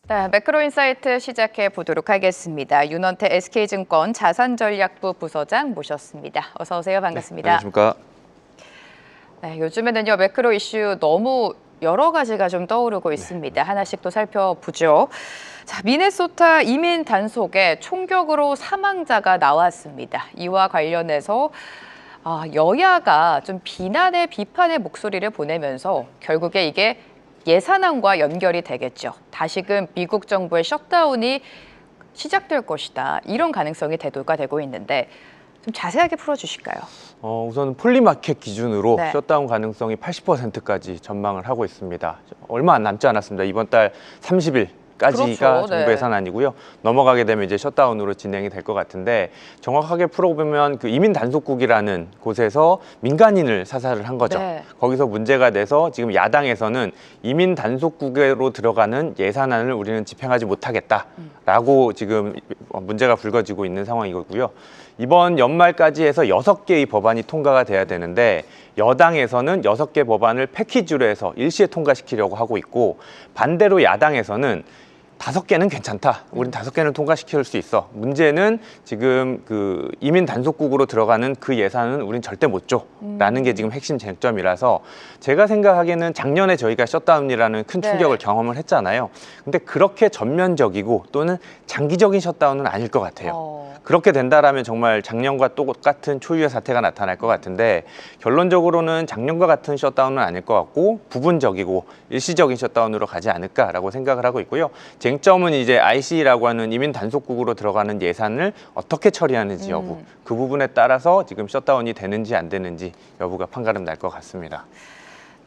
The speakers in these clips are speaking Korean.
네, 매크로인사이트 시작해 보도록 하겠습니다. 윤원태 SK증권 자산전략부 부서장 모셨습니다. 어서 오세요. 반갑습니다. 네, 안녕하십니까. 네, 요즘에는요 매크로 이슈 너무 여러 가지가 좀 떠오르고 있습니다. 하나씩 또 살펴보죠. 자, 미네소타 이민 단속에 총격으로 사망자가 나왔습니다. 이와 관련해서 여야가 좀 비난의 비판의 목소리를 보내면서 결국에 이게 예산안과 연결이 되겠죠. 다시금 미국 정부의 셧다운이 시작될 것이다. 이런 가능성이 대두가 되고 있는데 좀 자세하게 풀어주실까요? 우선 폴리마켓 기준으로 네. 셧다운 가능성이 80%까지 전망을 하고 있습니다. 얼마 남지 않았습니다. 이번 달 30일까지가 그렇죠. 정부 네. 예산안이고요. 넘어가게 되면 이제 셧다운으로 진행이 될 것 같은데 정확하게 풀어보면 그 이민 단속국이라는 곳에서 민간인을 사살을 한 거죠. 네. 거기서 문제가 돼서 지금 야당에서는 이민 단속국으로 들어가는 예산안을 우리는 집행하지 못하겠다라고 지금 문제가 불거지고 있는 상황이고요. 이번 연말까지 해서 6개의 법안이 통과가 돼야 되는데 여당에서는 6개 법안을 패키지로 해서 일시에 통과시키려고 하고 있고 반대로 야당에서는 5개는 괜찮다. 우린 5개는 통과시킬 수 있어. 문제는 지금 그 이민 단속국으로 들어가는 그 예산은 우린 절대 못 줘라는 게 지금 핵심 쟁점이라서 제가 생각하기에는 작년에 저희가 셧다운이라는 큰 충격을 경험을 했잖아요. 근데 그렇게 전면적이고 또는 장기적인 셧다운은 아닐 것 같아요. 그렇게 된다라면 정말 작년과 똑같은 초유의 사태가 나타날 것 같은데 결론적으로는 작년과 같은 셧다운은 아닐 것 같고 부분적이고 일시적인 셧다운으로 가지 않을까라고 생각을 하고 있고요. 쟁점은 이제 IC라고 하는 이민 단속국으로 들어가는 예산을 어떻게 처리하는지 여부 그 부분에 따라서 지금 셧다운이 되는지 안 되는지 여부가 판가름 날 것 같습니다.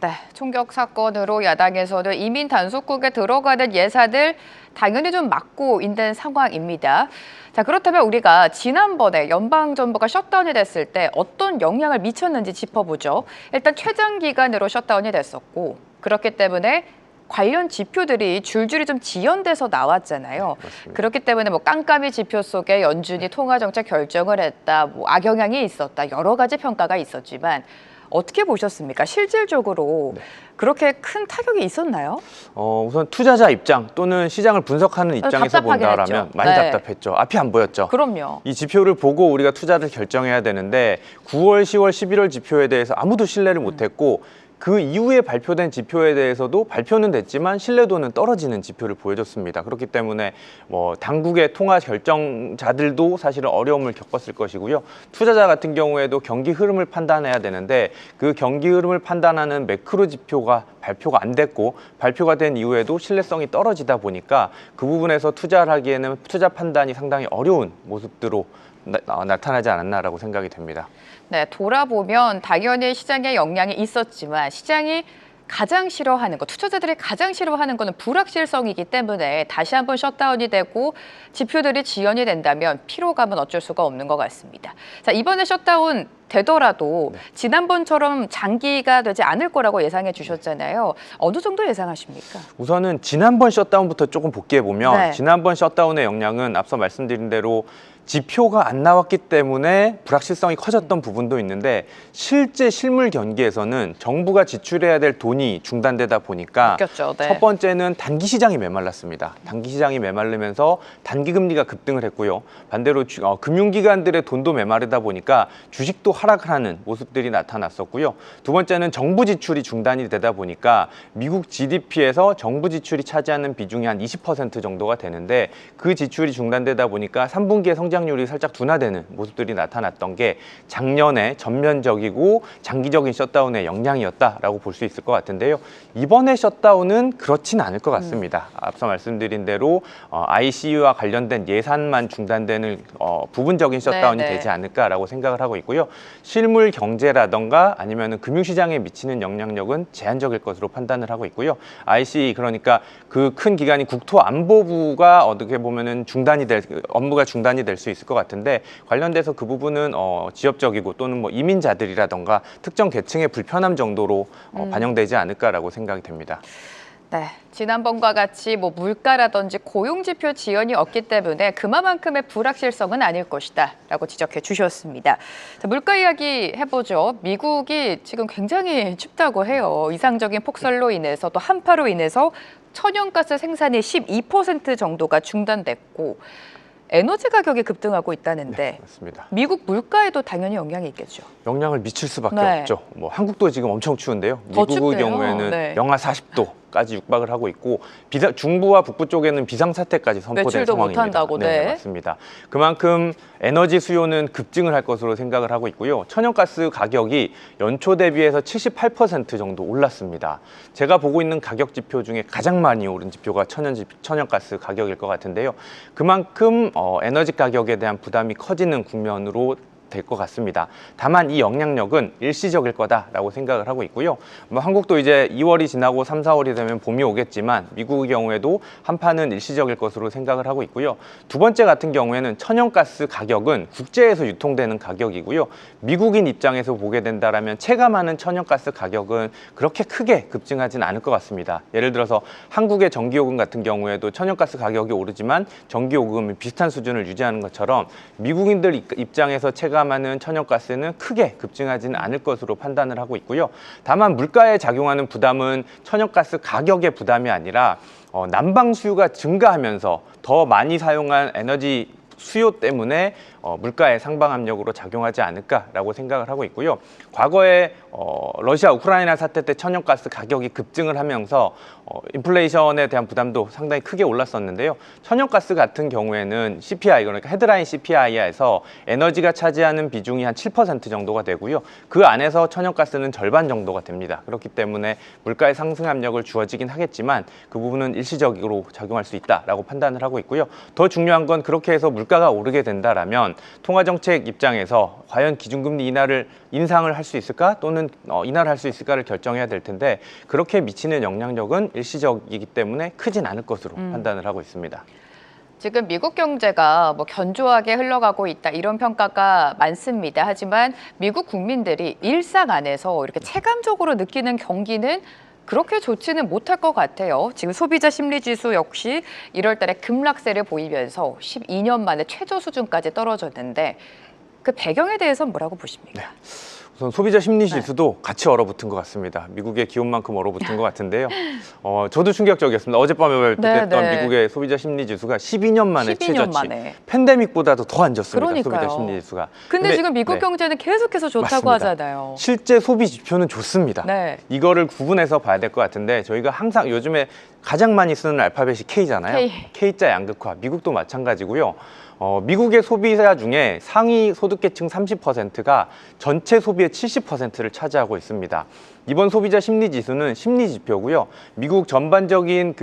네, 총격 사건으로 야당에서는 이민 단속국에 들어가는 예산을 당연히 좀 막고 있는 상황입니다. 자, 그렇다면 우리가 지난번에 연방정부가 셧다운이 됐을 때 어떤 영향을 미쳤는지 짚어보죠. 일단 최장 기간으로 셧다운이 됐었고 그렇기 때문에 관련 지표들이 줄줄이 좀 지연돼서 나왔잖아요. 맞습니다. 그렇기 때문에 뭐 깜깜이 지표 속에 연준이 통화정책 결정을 했다, 뭐 악영향이 있었다, 여러 가지 평가가 있었지만 어떻게 보셨습니까? 실질적으로 그렇게 큰 타격이 있었나요? 우선 투자자 입장 또는 시장을 분석하는 입장에서 본다라면 했죠. 많이 네. 답답했죠. 앞이 안 보였죠. 그럼요. 이 지표를 보고 우리가 투자를 결정해야 되는데 9월, 10월, 11월 지표에 대해서 아무도 신뢰를 못했고 그 이후에 발표된 지표에 대해서도 발표는 됐지만 신뢰도는 떨어지는 지표를 보여줬습니다. 그렇기 때문에 뭐 당국의 통화 결정자들도 사실은 어려움을 겪었을 것이고요. 투자자 같은 경우에도 경기 흐름을 판단해야 되는데 그 경기 흐름을 판단하는 매크로 지표가 발표가 안 됐고 발표가 된 이후에도 신뢰성이 떨어지다 보니까 그 부분에서 투자를 하기에는 투자 판단이 상당히 어려운 모습들로 나타나지 않았나라고 생각이 됩니다. 네, 돌아보면 당연히 시장에 영향이 있었지만 시장이 가장 싫어하는 거, 투자자들이 가장 싫어하는 거는 불확실성이기 때문에 다시 한번 셧다운이 되고 지표들이 지연이 된다면 피로감은 어쩔 수가 없는 것 같습니다. 자, 이번에 셧다운 되더라도 지난번처럼 장기가 되지 않을 거라고 예상해 주셨잖아요. 어느 정도 예상하십니까? 우선은 지난번 셧다운부터 조금 복귀해 보면 네. 지난번 셧다운의 영향은 앞서 말씀드린 대로 지표가 안 나왔기 때문에 불확실성이 커졌던 부분도 있는데 실제 실물 경기에서는 정부가 지출해야 될 돈이 중단되다 보니까 바뀌었죠. 네. 첫 번째는 단기 시장이 메말랐습니다. 단기 시장이 메마르면서 단기 금리가 급등을 했고요. 반대로 금융기관들의 돈도 메마르다 보니까 주식도 하락하는 모습들이 나타났었고요. 두 번째는 정부 지출이 중단이 되다 보니까 미국 GDP에서 정부 지출이 차지하는 비중이 한 20% 정도가 되는데 그 지출이 중단되다 보니까 3분기에 성장률이 살짝 둔화되는 모습들이 나타났던 게 작년에 전면적이고 장기적인 셧다운의 영향이었다라고 볼 수 있을 것 같은데요. 이번에 셧다운은 그렇진 않을 것 같습니다. 앞서 말씀드린 대로 ICU와 관련된 예산만 중단되는 부분적인 셧다운이 되지 않을까라고 생각을 하고 있고요. 실물 경제라던가 아니면 금융시장에 미치는 영향력은 제한적일 것으로 판단을 하고 있고요. IC 그러니까 그 큰 기관이 국토안보부가 어떻게 보면은 업무가 중단이 될 수 있을 것 같은데 관련돼서 그 부분은 지역적이고 또는 뭐 이민자들이라던가 특정 계층의 불편함 정도로 반영되지 않을까라고 생각이 됩니다. 네, 지난번과 같이 뭐 물가라든지 고용지표 지연이 없기 때문에 그만큼의 불확실성은 아닐 것이다라고 지적해 주셨습니다. 자, 물가 이야기 해보죠. 미국이 지금 굉장히 춥다고 해요. 이상적인 폭설로 인해서 또 한파로 인해서 천연가스 생산이 12% 정도가 중단됐고 에너지 가격이 급등하고 있다는데 맞습니다. 미국 물가에도 당연히 영향이 있겠죠. 영향을 미칠 수밖에 네. 없죠. 뭐 한국도 지금 엄청 추운데요. 더 미국의 춥대요. 경우에는 네. 영하 40도까지 육박을 하고 있고 중부와 북부 쪽에는 비상사태까지 선포된 외출도 상황입니다. 못한다고, 네, 네. 맞습니다. 그만큼 에너지 수요는 급증을 할 것으로 생각을 하고 있고요. 천연가스 가격이 연초 대비해서 78% 정도 올랐습니다. 제가 보고 있는 가격 지표 중에 가장 많이 오른 지표가 천연가스 가격일 것 같은데요. 그만큼 에너지 가격에 대한 부담이 커지는 국면으로 될 것 같습니다. 다만 이 영향력은 일시적일 거다라고 생각을 하고 있고요. 뭐 한국도 이제 2월이 지나고 3, 4월이 되면 봄이 오겠지만 미국의 경우에도 한파는 일시적일 것으로 생각을 하고 있고요. 두 번째 같은 경우에는 천연가스 가격은 국제에서 유통되는 가격이고요. 미국인 입장에서 보게 된다라면 체감하는 천연가스 가격은 그렇게 크게 급증하진 않을 것 같습니다. 예를 들어서 한국의 전기요금 같은 경우에도 천연가스 가격이 오르지만 전기요금은 비슷한 수준을 유지하는 것처럼 미국인들 입장에서 체감하는 천연가스는 크게 급증하지는 않을 것으로 판단을 하고 있고요. 다만 물가에 작용하는 부담은 천연가스 가격의 부담이 아니라 난방 수요가 증가하면서 더 많이 사용한 에너지 수요 때문에 물가의 상방 압력으로 작용하지 않을까라고 생각을 하고 있고요. 과거에 러시아 우크라이나 사태 때 천연가스 가격이 급증을 하면서 인플레이션에 대한 부담도 상당히 크게 올랐었는데요. 천연가스 같은 경우에는 CPI, 그러니까 헤드라인 CPI에서 에너지가 차지하는 비중이 한 7% 정도가 되고요. 그 안에서 천연가스는 절반 정도가 됩니다. 그렇기 때문에 물가의 상승 압력을 주어지긴 하겠지만 그 부분은 일시적으로 작용할 수 있다라고 판단을 하고 있고요. 더 중요한 건 그렇게 해서 물가가 오르게 된다라면 통화정책 입장에서 과연 기준금리 인상을 할 수 있을까 또는 인하를 할 수 있을까를 결정해야 될 텐데 그렇게 미치는 영향력은 일시적이기 때문에 크진 않을 것으로 판단을 하고 있습니다. 지금 미국 경제가 뭐 견조하게 흘러가고 있다 이런 평가가 많습니다. 하지만 미국 국민들이 일상 안에서 이렇게 체감적으로 느끼는 경기는 그렇게 좋지는 못할 것 같아요. 지금 소비자 심리지수 역시 1월 달에 급락세를 보이면서 12년 만에 최저 수준까지 떨어졌는데 그 배경에 대해서는 뭐라고 보십니까? 우선 소비자 심리 지수도 같이 얼어붙은 것 같습니다. 미국의 기온만큼 얼어붙은 것 같은데요. 저도 충격적이었습니다. 어젯밤에 발표됐던 미국의 소비자 심리 지수가 12년 만에 12년 최저치. 만에. 팬데믹보다도 더 안 좋습니다. 그러니까요. 소비자 심리 지수가. 근데 지금 미국 경제는 계속해서 좋다고 맞습니다. 하잖아요. 실제 소비 지표는 좋습니다. 네. 이거를 구분해서 봐야 될 것 같은데 저희가 항상 요즘에 가장 많이 쓰는 알파벳이 K잖아요. K자 양극화. 미국도 마찬가지고요. 미국의 소비자 중에 상위 소득계층 30%가 전체 소비의 70%를 차지하고 있습니다. 이번 소비자 심리 지수는 심리 지표고요. 미국 전반적인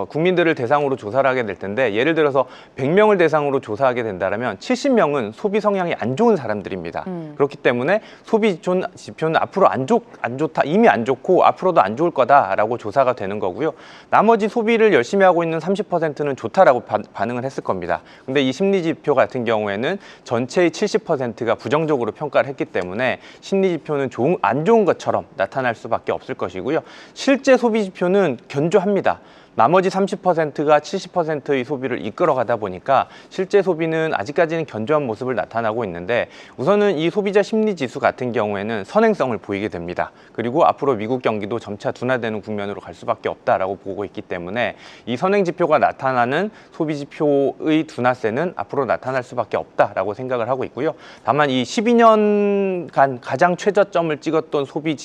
국민들을 대상으로 조사를 하게 될 텐데 예를 들어서 100명을 대상으로 조사하게 된다면 70명은 소비 성향이 안 좋은 사람들입니다. 그렇기 때문에 소비 지표는 앞으로 안 좋다, 이미 안 좋고 앞으로도 안 좋을 거다라고 조사가 되는 거고요. 나머지 소비를 열심히 하고 있는 30%는 좋다라고 반응을 했을 겁니다. 근데 이 심리 지표 같은 경우에는 전체의 70%가 부정적으로 평가를 했기 때문에 심리 지표는 안 좋은 것처럼 나타날 수밖에 없을 것이고요. 실제 소비 지표는 견조합니다. 나머지 30%가 70%의 소비를 이끌어가다 보니까 실제 소비는 아직까지는 견조한 모습을 나타나고 있는데 우선은 이 소비자 심리 지수 같은 경우에는 선행성을 보이게 됩니다. 그리고 앞으로 미국 경기도 점차 둔화되는 국면으로 갈 수밖에 없다라고 보고 있기 때문에 이 선행 지표가 나타나는 소비 지표의 둔화세는 앞으로 나타날 수밖에 없다라고 생각을 하고 있고요. 다만 이 12년간 가장 최저점을 찍었던 소비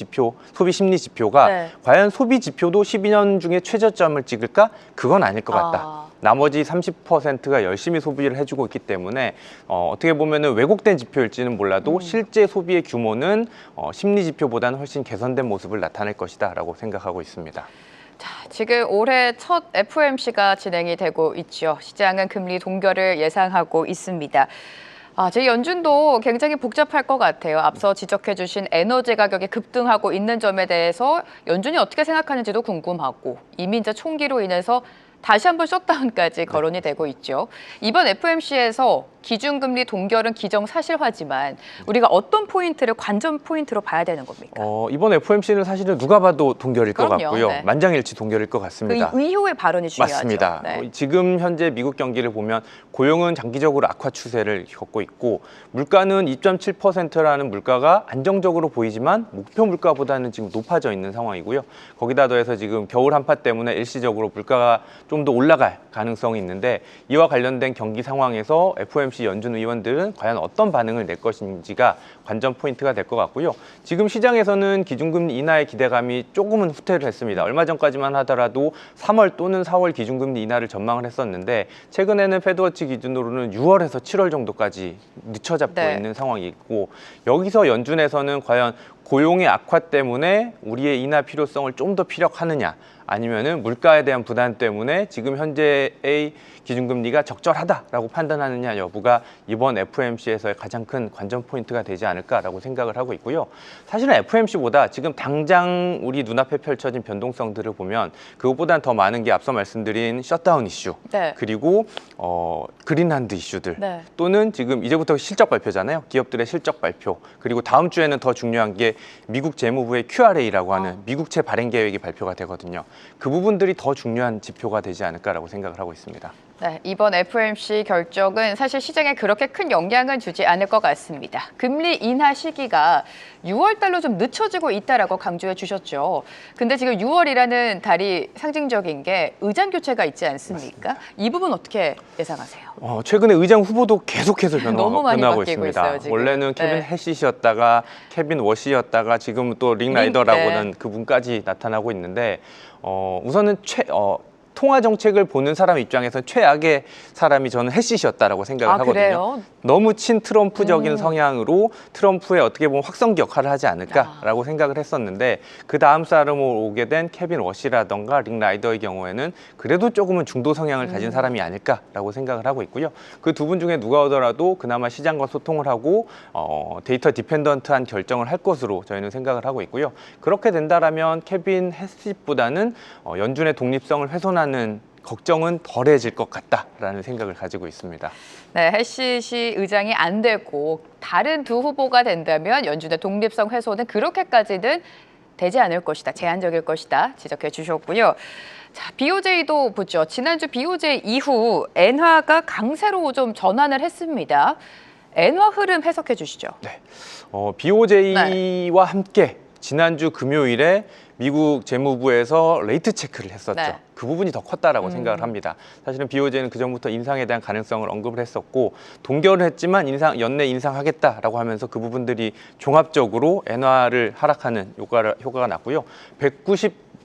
심리 지표가 과연 소비 지표도 12년 중에 최저점을 찍을까? 그건 아닐 것 같다. 나머지 30%가 열심히 소비를 해주고 있기 때문에 어떻게 보면은 왜곡된 지표일지는 몰라도 실제 소비의 규모는 심리 지표보다는 훨씬 개선된 모습을 나타낼 것이다라고 생각하고 있습니다. 자, 지금 올해 첫 FOMC가 진행이 되고 있죠. 시장은 금리 동결을 예상하고 있습니다. 제 연준도 굉장히 복잡할 것 같아요. 앞서 지적해 주신 에너지 가격이 급등하고 있는 점에 대해서 연준이 어떻게 생각하는지도 궁금하고 이미 이제 총기로 인해서 다시 한번 셧다운까지 거론이 되고 있죠. 이번 FOMC에서 기준금리 동결은 기정사실화지만 우리가 어떤 포인트를 관전 포인트로 봐야 되는 겁니까? 이번 FOMC는 사실은 누가 봐도 동결일 것 그럼요. 같고요. 네. 만장일치 동결일 것 같습니다. 그 이후의 발언이 중요하죠. 맞습니다. 네. 지금 현재 미국 경기를 보면 고용은 장기적으로 악화 추세를 겪고 있고 물가는 2.7%라는 물가가 안정적으로 보이지만 목표 물가보다는 지금 높아져 있는 상황이고요. 거기다 더해서 지금 겨울 한파 때문에 일시적으로 물가가 좀 더 올라갈 가능성이 있는데 이와 관련된 경기 상황에서 FOMC 연준 의원들은 과연 어떤 반응을 낼 것인지가 관전 포인트가 될 것 같고요. 지금 시장에서는 기준금리 인하의 기대감이 조금은 후퇴를 했습니다. 얼마 전까지만 하더라도 3월 또는 4월 기준금리 인하를 전망을 했었는데 최근에는 패드워치 기준으로는 6월에서 7월 정도까지 늦춰잡고 네. 있는 상황이 있고 여기서 연준에서는 과연 고용의 악화 때문에 우리의 인하 필요성을 좀 더 피력하느냐 아니면은 물가에 대한 부담 때문에 지금 현재의 기준금리가 적절하다라고 판단하느냐 여부가 이번 FOMC에서의 가장 큰 관전 포인트가 되지 않을까라고 생각을 하고 있고요. 사실은 FOMC보다 지금 당장 우리 눈앞에 펼쳐진 변동성들을 보면 그것보다는 더 많은 게 앞서 말씀드린 셧다운 이슈 네. 그리고 그린란드 이슈들 네. 또는 지금 이제부터 실적 발표잖아요. 기업들의 실적 발표 그리고 다음 주에는 더 중요한 게 미국 재무부의 QRA라고 하는 미국채 발행 계획이 발표가 되거든요. 그 부분들이 더 중요한 지표가 되지 않을까라고 생각을 하고 있습니다. 네, 이번 FOMC 결정은 사실 시장에 그렇게 큰 영향은 주지 않을 것 같습니다. 금리 인하 시기가 6월 달로 좀 늦춰지고 있다라고 강조해 주셨죠. 근데 지금 6월이라는 달이 상징적인 게 의장 교체가 있지 않습니까? 맞습니다. 이 부분 어떻게 예상하세요? 최근에 의장 후보도 계속해서 너무 많이 변화하고 바뀌고 있습니다. 있어요, 지금. 원래는 케빈 네. 해시시였다가 케빈 워시였다가 지금 또 링 라이더라고는 그분까지 나타나고 있는데 우선은 통화 정책을 보는 사람 입장에서 최악의 사람이 저는 해시시였다라고 생각을 하거든요. 그래요? 너무 친트럼프적인 성향으로 트럼프의 어떻게 보면 확성기 역할을 하지 않을까라고 생각을 했었는데 그 다음 사람으로 오게 된 케빈 워시라던가 링 라이더의 경우에는 그래도 조금은 중도 성향을 가진 사람이 아닐까라고 생각을 하고 있고요. 그 두 분 중에 누가 오더라도 그나마 시장과 소통을 하고 데이터 디펜던트한 결정을 할 것으로 저희는 생각을 하고 있고요. 그렇게 된다라면 케빈 해시보다는 연준의 독립성을 훼손하는 걱정은 덜해질 것 같다라는 생각을 가지고 있습니다. 네, 해시시 의장이 안 되고 다른 두 후보가 된다면 연준의 독립성 훼손은 그렇게까지는 되지 않을 것이다. 제한적일 것이다. 지적해 주셨고요. 자, BOJ도 보죠. 지난주 BOJ 이후 엔화가 강세로 좀 전환을 했습니다. 엔화 흐름 해석해 주시죠. 네, BOJ와 함께 지난주 금요일에 미국 재무부에서 레이트 체크를 했었죠. 네. 그 부분이 더 컸다라고 생각을 합니다. 사실은 BOJ는 그전부터 인상에 대한 가능성을 언급을 했었고 동결을 했지만 연내 인상하겠다라고 하면서 그 부분들이 종합적으로 엔화를 하락하는 효과가 났고요.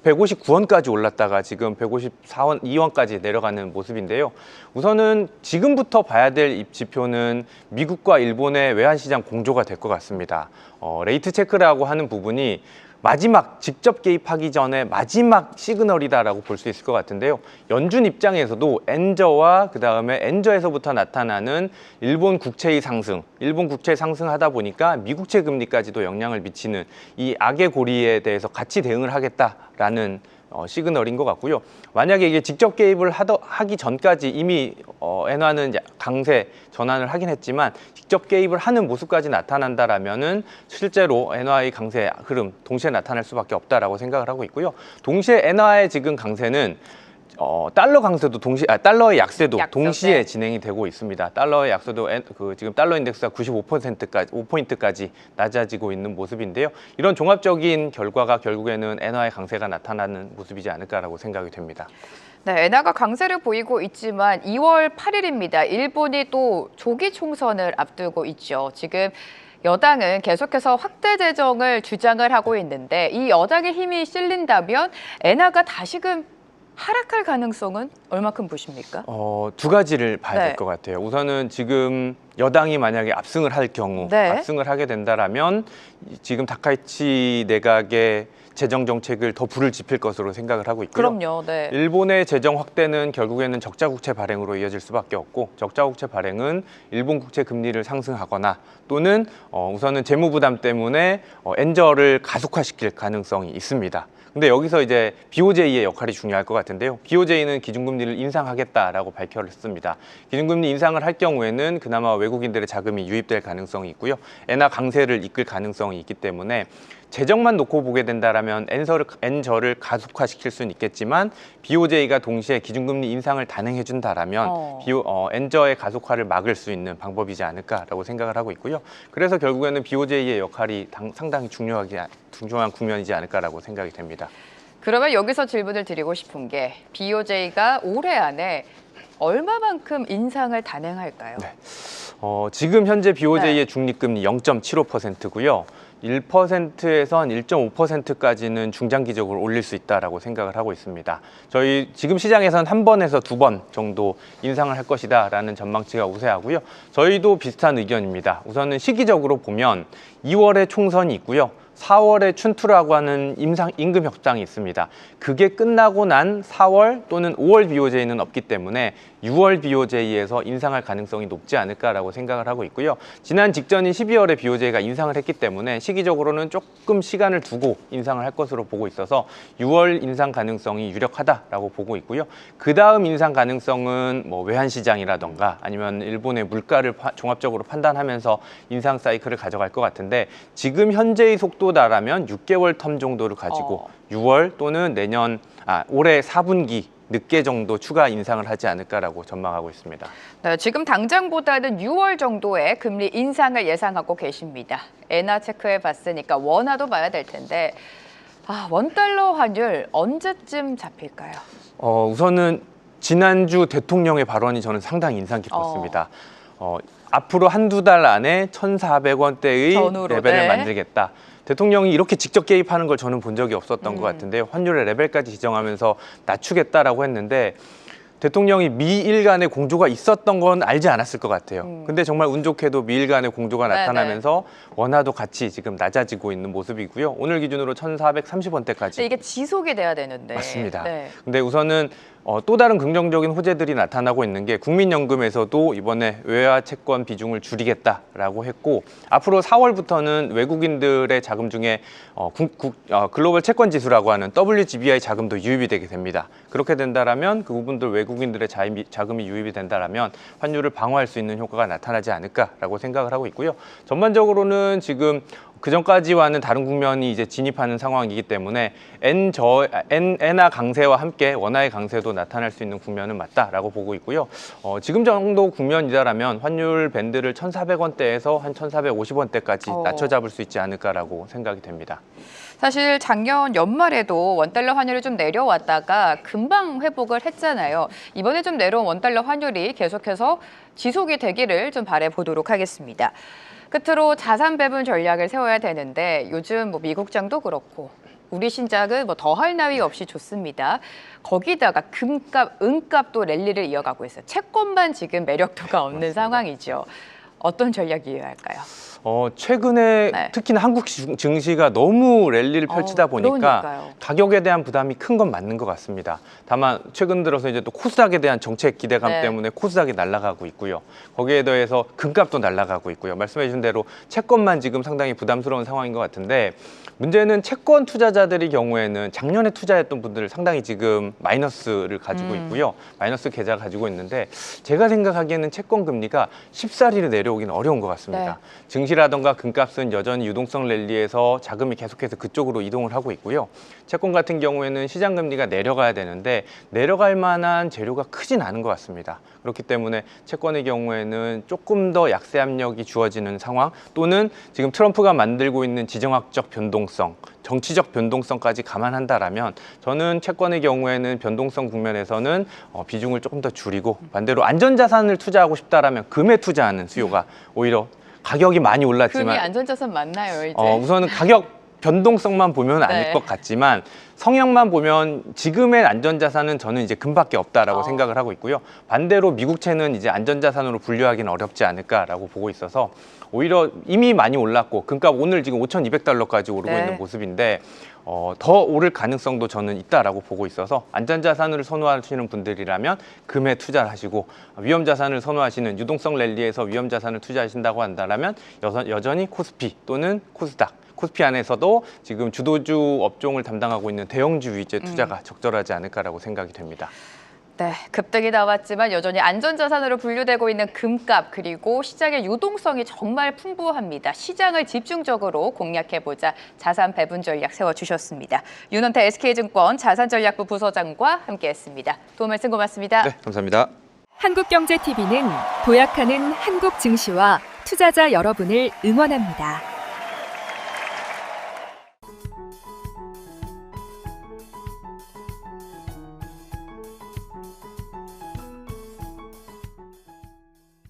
159원까지 올랐다가 지금 154원, 2원까지 내려가는 모습인데요. 우선은 지금부터 봐야 될 지표는 미국과 일본의 외환시장 공조가 될 것 같습니다. 레이트 체크라고 하는 부분이 마지막 직접 개입하기 전에 마지막 시그널이다라고 볼 수 있을 것 같은데요. 연준 입장에서도 엔저와 그다음에 엔저에서부터 나타나는 일본 국채의 상승, 일본 국채 상승하다 보니까 미국채 금리까지도 영향을 미치는 이 악의 고리에 대해서 같이 대응을 하겠다라는 시그널인 것 같고요. 만약에 이게 직접 개입을 하기 전까지 이미 엔화는 강세 전환을 하긴 했지만 직접 개입을 하는 모습까지 나타난다라면은 실제로 엔화의 강세 흐름 동시에 나타날 수밖에 없다라고 생각을 하고 있고요. 동시에 엔화의 지금 강세는 달러 강세도 달러의 약세도 동시에 네. 진행이 되고 있습니다. 달러의 약세도 지금 달러 인덱스가 5포인트까지 낮아지고 있는 모습인데요. 이런 종합적인 결과가 결국에는 엔화의 강세가 나타나는 모습이지 않을까라고 생각이 됩니다. 네, 엔화가 강세를 보이고 있지만 2월 8일입니다. 일본이 또 조기 총선을 앞두고 있죠. 지금 여당은 계속해서 확대 재정을 주장을 하고 있는데 이 여당의 힘이 실린다면 엔화가 다시금 하락할 가능성은 얼마큼 보십니까? 두 가지를 봐야 네. 될 것 같아요. 우선은 지금 여당이 만약에 압승을 할 경우, 네. 압승을 하게 된다라면 지금 다카이치 내각의 재정 정책을 더 불을 지필 것으로 생각을 하고 있고요. 그럼요. 네. 일본의 재정 확대는 결국에는 적자 국채 발행으로 이어질 수밖에 없고 적자 국채 발행은 일본 국채 금리를 상승하거나 또는 우선은 재무 부담 때문에 엔저를 가속화시킬 가능성이 있습니다. 근데 여기서 이제 BOJ의 역할이 중요할 것 같은데요. BOJ는 기준금리를 인상하겠다라고 발표했습니다. 기준금리 인상을 할 경우에는 그나마 외국인들의 자금이 유입될 가능성이 있고요. 엔화 강세를 이끌 가능성이 있기 때문에 재정만 놓고 보게 된다라면 엔저를 가속화시킬 수는 있겠지만 BOJ가 동시에 기준금리 인상을 단행해 준다라면 엔저의 가속화를 막을 수 있는 방법이지 않을까라고 생각을 하고 있고요. 그래서 결국에는 BOJ의 역할이 상당히 중요한 국면이지 않을까라고 생각이 됩니다. 그러면 여기서 질문을 드리고 싶은 게 BOJ가 올해 안에 얼마만큼 인상을 단행할까요? 네. 지금 현재 BOJ의 중립금리 0.75%고요. 1%에서 한 1.5%까지는 중장기적으로 올릴 수 있다라고 생각을 하고 있습니다. 저희 지금 시장에서는 한 번에서 두 번 정도 인상을 할 것이다라는 전망치가 우세하고요. 저희도 비슷한 의견입니다. 우선은 시기적으로 보면 2월에 총선이 있고요. 4월에 춘투라고 하는 임금 협상이 있습니다. 그게 끝나고 난 4월 또는 5월 BOJ는 없기 때문에 6월 BOJ에서 인상할 가능성이 높지 않을까라고 생각을 하고 있고요. 지난 직전인 12월에 BOJ가 인상을 했기 때문에 시기적으로는 조금 시간을 두고 인상을 할 것으로 보고 있어서 6월 인상 가능성이 유력하다라고 보고 있고요. 그 다음 인상 가능성은 뭐 외환시장이라던가 아니면 일본의 물가를 종합적으로 판단하면서 인상 사이클을 가져갈 것 같은데 지금 현재의 속도다라면 6개월 텀 정도를 가지고 6월 또는 올해 4분기 늦게 정도 추가 인상을 하지 않을까라고 전망하고 있습니다. 네, 지금 당장보다는 6월 정도에 금리 인상을 예상하고 계십니다. 엔화 체크해 봤으니까 원화도 봐야 될 텐데 원달러 환율 언제쯤 잡힐까요? 우선은 지난주 대통령의 발언이 저는 상당히 인상 깊었습니다. 앞으로 한두 달 안에 1,400원대의 전후로, 레벨을 만들겠다. 대통령이 이렇게 직접 개입하는 걸 저는 본 적이 없었던 것 같은데 환율의 레벨까지 지정하면서 낮추겠다라고 했는데 대통령이 미일 간의 공조가 있었던 건 알지 않았을 것 같아요. 근데 정말 운 좋게도 미일 간의 공조가 나타나면서 원화도 같이 지금 낮아지고 있는 모습이고요. 오늘 기준으로 1,430원대까지. 이게 지속이 돼야 되는데. 맞습니다. 네. 근데 우선은 또 다른 긍정적인 호재들이 나타나고 있는 게 국민연금에서도 이번에 외화 채권 비중을 줄이겠다라고 했고 앞으로 4월부터는 외국인들의 자금 중에 글로벌 채권 지수라고 하는 WGBI 자금도 유입이 되게 됩니다. 그렇게 된다라면 그 부분들 외국인들의 자금이 유입이 된다라면 환율을 방어할 수 있는 효과가 나타나지 않을까라고 생각을 하고 있고요. 전반적으로는 지금 그 전까지와는 다른 국면이 이제 진입하는 상황이기 때문에 엔화 강세와 함께 원화의 강세도 나타날 수 있는 국면은 맞다라고 보고 있고요. 지금 정도 국면이다라면 환율 밴드를 1,400원대에서 한 1,450원대까지 낮춰 잡을 수 있지 않을까라고 생각이 됩니다. 사실 작년 연말에도 원달러 환율이 좀 내려왔다가 금방 회복을 했잖아요. 이번에 좀 내려온 원달러 환율이 계속해서 지속이 되기를 좀 바라보도록 하겠습니다. 끝으로 자산 배분 전략을 세워야 되는데 요즘 미국장도 그렇고 우리 신작은 더할 나위 없이 좋습니다. 거기다가 금값, 은값도 랠리를 이어가고 있어요. 채권만 지금 매력도가 없는 맞습니다. 상황이죠. 어떤 전략이어야 할까요? 최근에 특히나 한국 증시가 너무 랠리를 펼치다 보니까 그러니까요. 가격에 대한 부담이 큰 건 맞는 것 같습니다. 다만 최근 들어서 이제 또 코스닥에 대한 정책 기대감 때문에 코스닥이 날아가고 있고요. 거기에 더해서 금값도 날아가고 있고요. 말씀해 주신 대로 채권만 지금 상당히 부담스러운 상황인 것 같은데 문제는 채권 투자자들의 경우에는 작년에 투자했던 분들 상당히 지금 마이너스를 가지고 있고요. 마이너스 계좌 가지고 있는데 제가 생각하기에는 채권 금리가 쉽사리로 내려오기는 어려운 것 같습니다. 증시라던가 금값은 여전히 유동성 랠리에서 자금이 계속해서 그쪽으로 이동을 하고 있고요. 채권 같은 경우에는 시장 금리가 내려가야 되는데 내려갈 만한 재료가 크진 않은 것 같습니다. 그렇기 때문에 채권의 경우에는 조금 더 약세 압력이 주어지는 상황 또는 지금 트럼프가 만들고 있는 지정학적 변동성, 정치적 변동성까지 감안한다라면 저는 채권의 경우에는 변동성 국면에서는 비중을 조금 더 줄이고 반대로 안전자산을 투자하고 싶다라면 금에 투자하는 수요가 오히려 가격이 많이 올랐지만 금이 안전자산 맞나요 이제? 우선은 가격 변동성만 보면 아닐 것 같지만 성향만 보면 지금의 안전자산은 저는 이제 금밖에 없다라고 생각을 하고 있고요. 반대로 미국채는 이제 안전자산으로 분류하기는 어렵지 않을까라고 보고 있어서 오히려 이미 많이 올랐고 금값 오늘 지금 $5,200까지 오르고 있는 모습인데 더 오를 가능성도 저는 있다라고 보고 있어서 안전자산을 선호하시는 분들이라면 금에 투자를 하시고 위험자산을 선호하시는 유동성 랠리에서 위험자산을 투자하신다고 한다면 여전히 코스피 또는 코스닥 코스피 안에서도 지금 주도주 업종을 담당하고 있는 대형주 위주의 투자가 적절하지 않을까라고 생각이 됩니다. 네, 급등이 나왔지만 여전히 안전자산으로 분류되고 있는 금값 그리고 시장의 유동성이 정말 풍부합니다. 시장을 집중적으로 공략해보자 자산 배분 전략 세워주셨습니다. 윤원태 SK증권 자산전략부 부서장과 함께했습니다. 도움 말씀 고맙습니다. 네, 감사합니다. 한국경제TV는 도약하는 한국 증시와 투자자 여러분을 응원합니다.